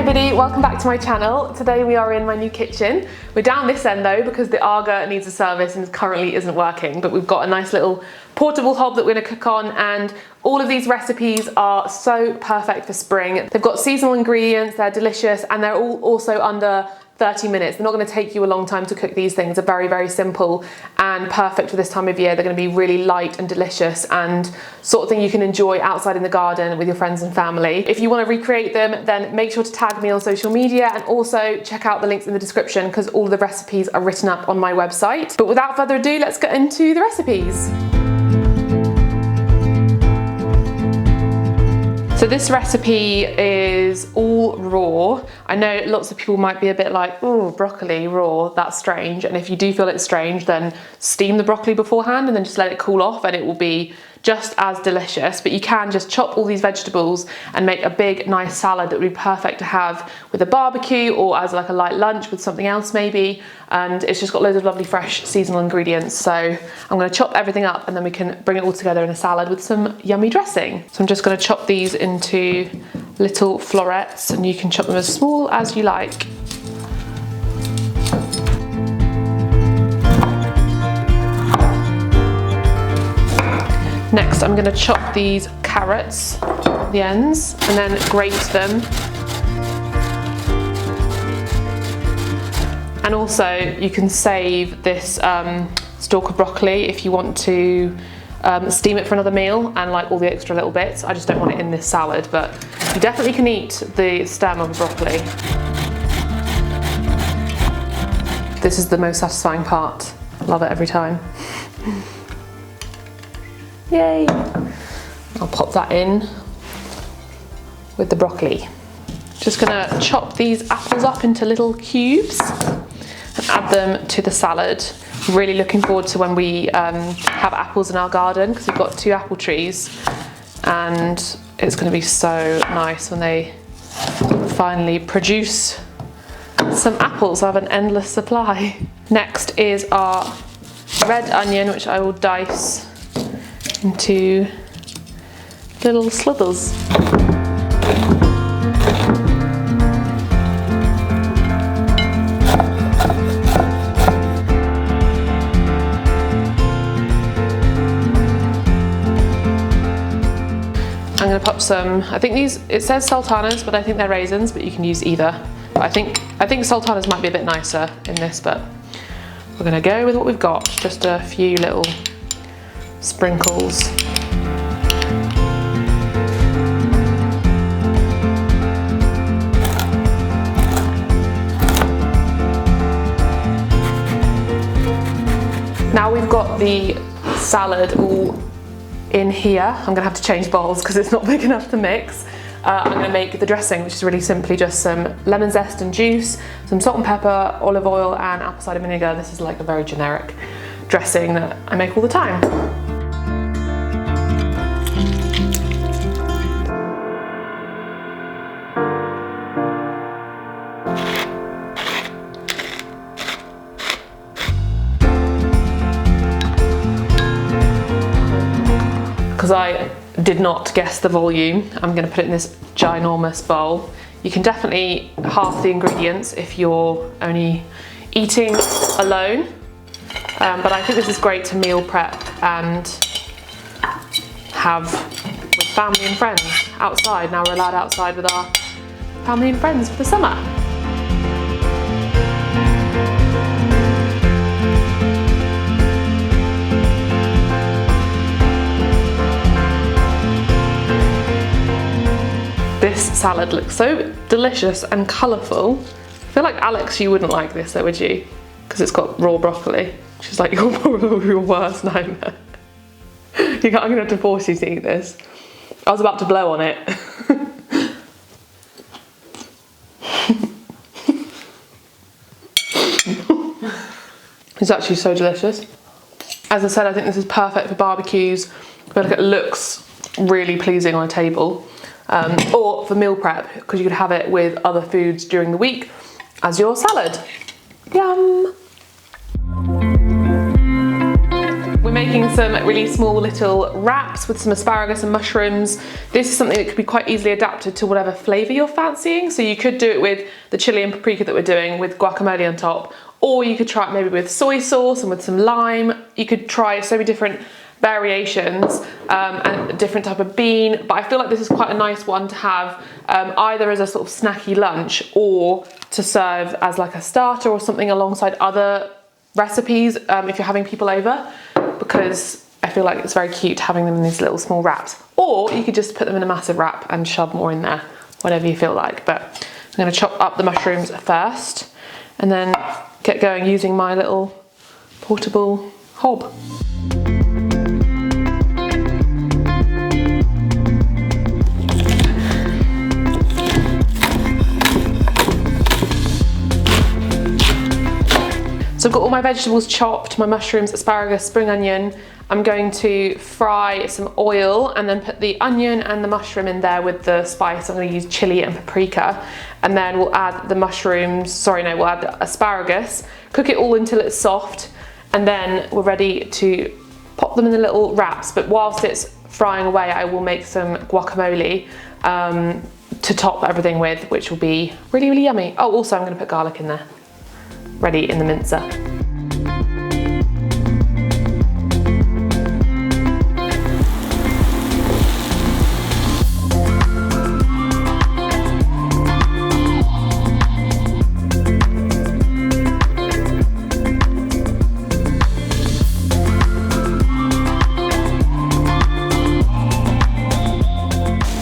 everybody, welcome back to my channel. Today we are in my new kitchen. We're down this end though because the Aga needs a service and currently isn't working, but we've got a nice little portable hob that we're going to cook on, and all of these recipes are so perfect for spring. They've got seasonal ingredients, they're delicious, and they're all also under 30 minutes. They're not going to take you a long time to cook these things. They're very, very simple and perfect for this time of year. They're going to be really light and delicious and sort of thing you can enjoy outside in the garden with your friends and family. If you want to recreate them, then make sure to tag me on social media, and also check out the links in the description because all of the recipes are written up on my website. But without further ado, let's get into the recipes. So this recipe is all raw. I know lots of people might be a bit like, oh, broccoli raw, that's strange. And if you do feel it's strange, then steam the broccoli beforehand and then just let it cool off and it will be just as delicious. But you can just chop all these vegetables and make a big, nice salad that would be perfect to have with a barbecue or as like a light lunch with something else maybe. And it's just got loads of lovely fresh seasonal ingredients. So I'm going to chop everything up and then we can bring it all together in a salad with some yummy dressing. So I'm just going to chop these into little florets, and you can chop them as small as you like. Next, I'm going to chop these carrots, the ends, and then grate them. And also, you can save this stalk of broccoli if you want to steam it for another meal and like all the extra little bits. I just don't want it in this salad, but you definitely can eat the stem of broccoli. This is the most satisfying part. I love it every time. Yay! I'll pop that in with the broccoli. Just gonna chop these apples up into little cubes and add them to the salad. I'm really looking forward to when we have apples in our garden because we've got 2 apple trees, and it's gonna be so nice when they finally produce some apples. I have an endless supply. Next is our red onion, which I will dice into little slithers. I'm going to pop some, I think these, it says sultanas, but I think they're raisins, but you can use either. But I think sultanas might be a bit nicer in this, but we're going to go with what we've got. Just a few little sprinkles. Now we've got the salad all in here. I'm gonna have to change bowls because it's not big enough to mix. I'm gonna make the dressing, which is really simply just some lemon zest and juice, some salt and pepper, olive oil, and apple cider vinegar. This is like a very generic dressing that I make all the time. Because I did not guess the volume, I'm going to put it in this ginormous bowl. You can definitely half the ingredients if you're only eating alone, but I think this is great to meal prep and have with family and friends outside. Now we're allowed outside with our family and friends for the summer. This salad looks so delicious and colourful. I feel like, Alex, you wouldn't like this though, would you? Because it's got raw broccoli. She's like, you're probably your worst nightmare. I'm gonna have to force you to eat this. I was about to blow on it. It's actually so delicious. As I said, I think this is perfect for barbecues. I feel like it looks really pleasing on a table. Or for meal prep, because you could have it with other foods during the week as your salad. Yum! We're making some really small little wraps with some asparagus and mushrooms. This is something that could be quite easily adapted to whatever flavour you're fancying. So you could do it with the chili and paprika that we're doing with guacamole on top, or you could try it maybe with soy sauce and with some lime. You could try so many different variations and a different type of bean, but I feel like this is quite a nice one to have either as a sort of snacky lunch or to serve as like a starter or something alongside other recipes if you're having people over, because I feel like it's very cute having them in these little small wraps. Or you could just put them in a massive wrap and shove more in there, whatever you feel like. But I'm going to chop up the mushrooms first and then get going using my little portable hob. So I've got all my vegetables chopped, my mushrooms, asparagus, spring onion. I'm going to fry some oil and then put the onion and the mushroom in there with the spice. I'm going to use chili and paprika, and then we'll add the mushrooms, we'll add the asparagus, cook it all until it's soft, and then we're ready to pop them in the little wraps. But whilst it's frying away, I will make some guacamole to top everything with, which will be really, really yummy. Oh, also I'm going to put garlic in there, ready in the mincer.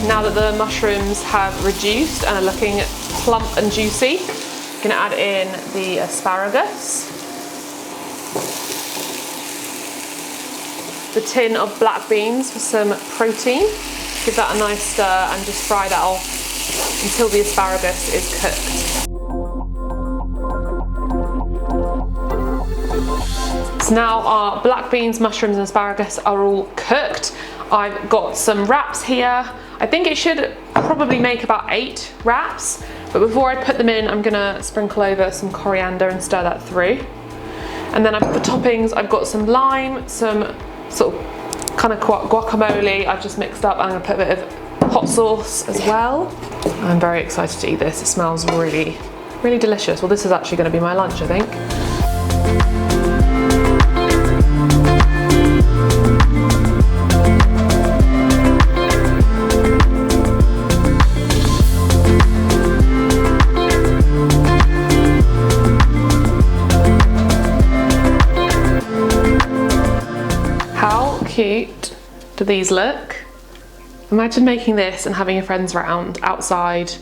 Now that the mushrooms have reduced and are looking plump and juicy, I'm going to add in the asparagus, the tin of black beans for some protein. Give that a nice stir and just fry that off until the asparagus is cooked. So now our black beans, mushrooms and asparagus are all cooked. I've got some wraps here. I think it should probably make about 8 wraps, but before I put them in, I'm gonna sprinkle over some coriander and stir that through. And then for toppings, I've got some lime, some sort of kind of guacamole I've just mixed up. I'm gonna put a bit of hot sauce as well. I'm very excited to eat this. It smells really, really delicious. Well, this is actually gonna be my lunch, I think. Cute do these look? Imagine making this and having your friends around outside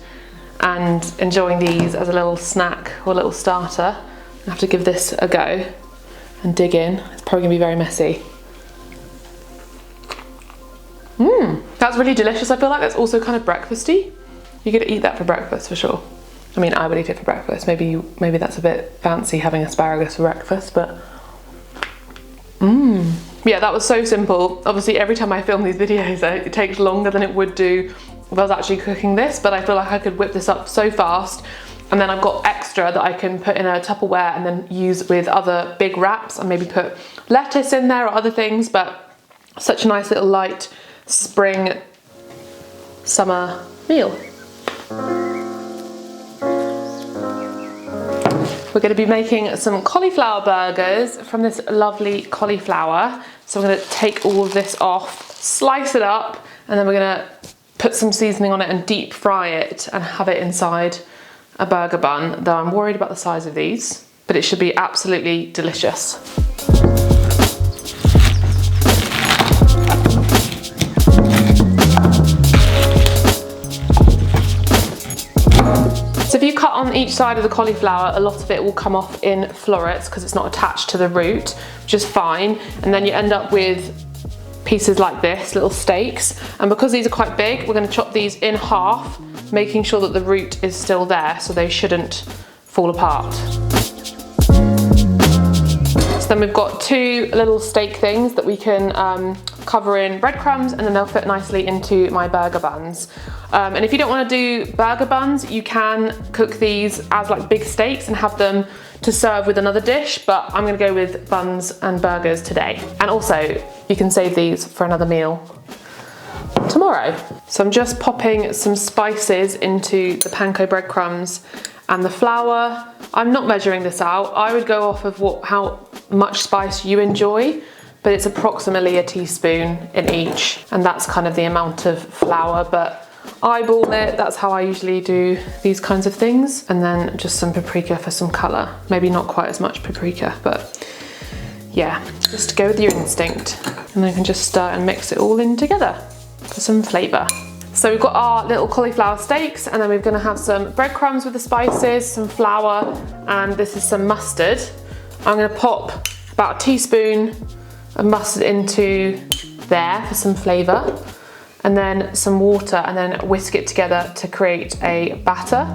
and enjoying these as a little snack or a little starter. I have to give this a go and dig in. It's probably gonna be very messy. That's really delicious. I feel like that's also kind of breakfasty. You could eat that for breakfast for sure. I mean, I would eat it for breakfast. Maybe that's a bit fancy having asparagus for breakfast, but yeah, that was so simple. Obviously, every time I film these videos, it takes longer than it would do if I was actually cooking this, but I feel like I could whip this up so fast. And then I've got extra that I can put in a Tupperware and then use with other big wraps and maybe put lettuce in there or other things, but such a nice little light spring summer meal. We're going to be making some cauliflower burgers from this lovely cauliflower. So I'm going to take all of this off, slice it up, and then we're going to put some seasoning on it and deep fry it and have it inside a burger bun, though I'm worried about the size of these, but it should be absolutely delicious. So if you cut on each side of the cauliflower, a lot of it will come off in florets because it's not attached to the root, which is fine. And then you end up with pieces like this, little steaks. And because these are quite big, we're going to chop these in half, making sure that the root is still there so they shouldn't fall apart. So then we've got 2 little steak things that we can cover in breadcrumbs, and then they'll fit nicely into my burger buns. And if you don't want to do burger buns, you can cook these as like big steaks and have them to serve with another dish, but I'm gonna go with buns and burgers today. And also, you can save these for another meal tomorrow. So I'm just popping some spices into the panko breadcrumbs and the flour. I'm not measuring this out. I would go off of how much spice you enjoy, but it's approximately a teaspoon in each, and that's kind of the amount of flour, but eyeball it. That's how I usually do these kinds of things. And then just some paprika for some colour. Maybe not quite as much paprika, but yeah, just go with your instinct. And then you can just stir and mix it all in together for some flavour. So we've got our little cauliflower steaks, and then we're gonna have some breadcrumbs with the spices, some flour, and this is some mustard. I'm gonna pop about a teaspoon of mustard into there for some flavour, and then some water, and then whisk it together to create a batter.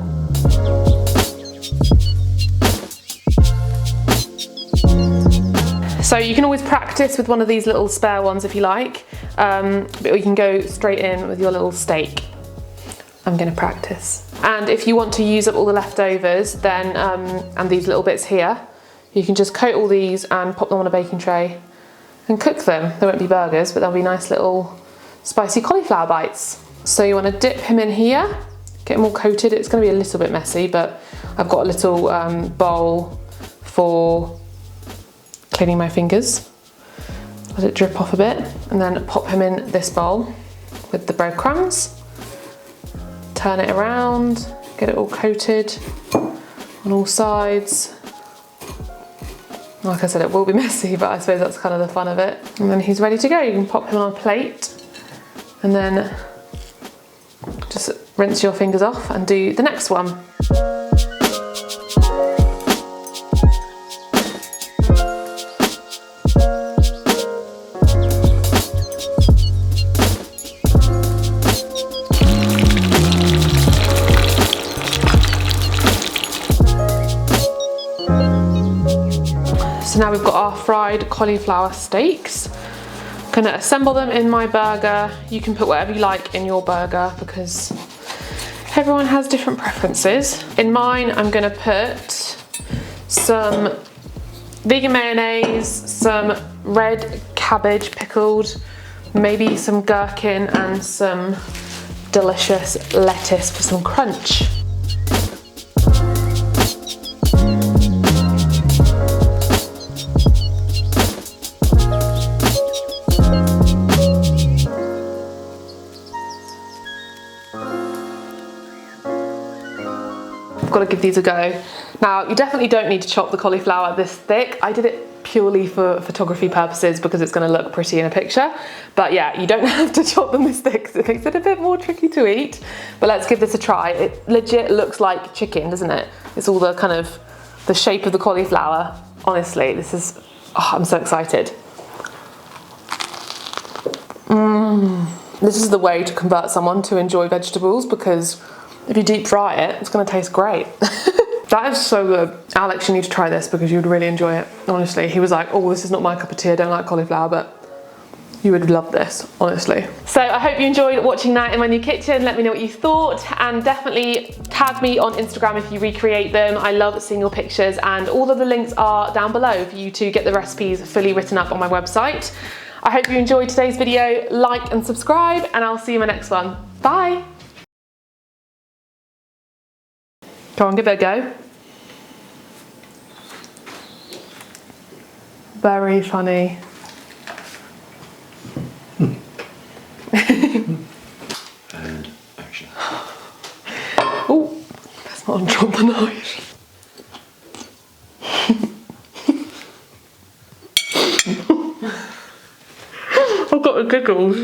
So you can always practice with one of these little spare ones if you like, but you can go straight in with your little steak. I'm gonna practice. And if you want to use up all the leftovers, then, and these little bits here, you can just coat all these and pop them on a baking tray and cook them. They won't be burgers, but they'll be nice little spicy cauliflower bites. So you want to dip him in here, get him all coated. It's going to be a little bit messy, but I've got a little bowl for cleaning my fingers. Let it drip off a bit, and then pop him in this bowl with the breadcrumbs. Turn it around, get it all coated on all sides. Like I said, it will be messy, but I suppose that's kind of the fun of it. And then he's ready to go. You can pop him on a plate, and then just rinse your fingers off and do the next one. So now we've got our fried cauliflower steaks. Gonna assemble them in my burger. You can put whatever you like in your burger because everyone has different preferences. In mine, I'm gonna put some vegan mayonnaise, some red cabbage pickled, maybe some gherkin and some delicious lettuce for some crunch. Got to give these a go. Now, you definitely don't need to chop the cauliflower this thick. I did it purely for photography purposes because it's going to look pretty in a picture. But yeah, you don't have to chop them this thick because it makes it a bit more tricky to eat. But let's give this a try. It legit looks like chicken, doesn't it? It's all the kind of the shape of the cauliflower. Honestly, this is, oh, I'm so excited. This is the way to convert someone to enjoy vegetables, because if you deep fry it, it's going to taste great. That is so good. Alex, you need to try this because you would really enjoy it. Honestly, he was like, oh, this is not my cup of tea. I don't like cauliflower, but you would love this, honestly. So I hope you enjoyed watching that in my new kitchen. Let me know what you thought, and definitely tag me on Instagram if you recreate them. I love seeing your pictures, and all of the links are down below for you to get the recipes fully written up on my website. I hope you enjoyed today's video. Like and subscribe, and I'll see you in my next one. Bye. Go on, give it a go. Very funny. And action. Oh, let's not drop the knife. I've got the giggles.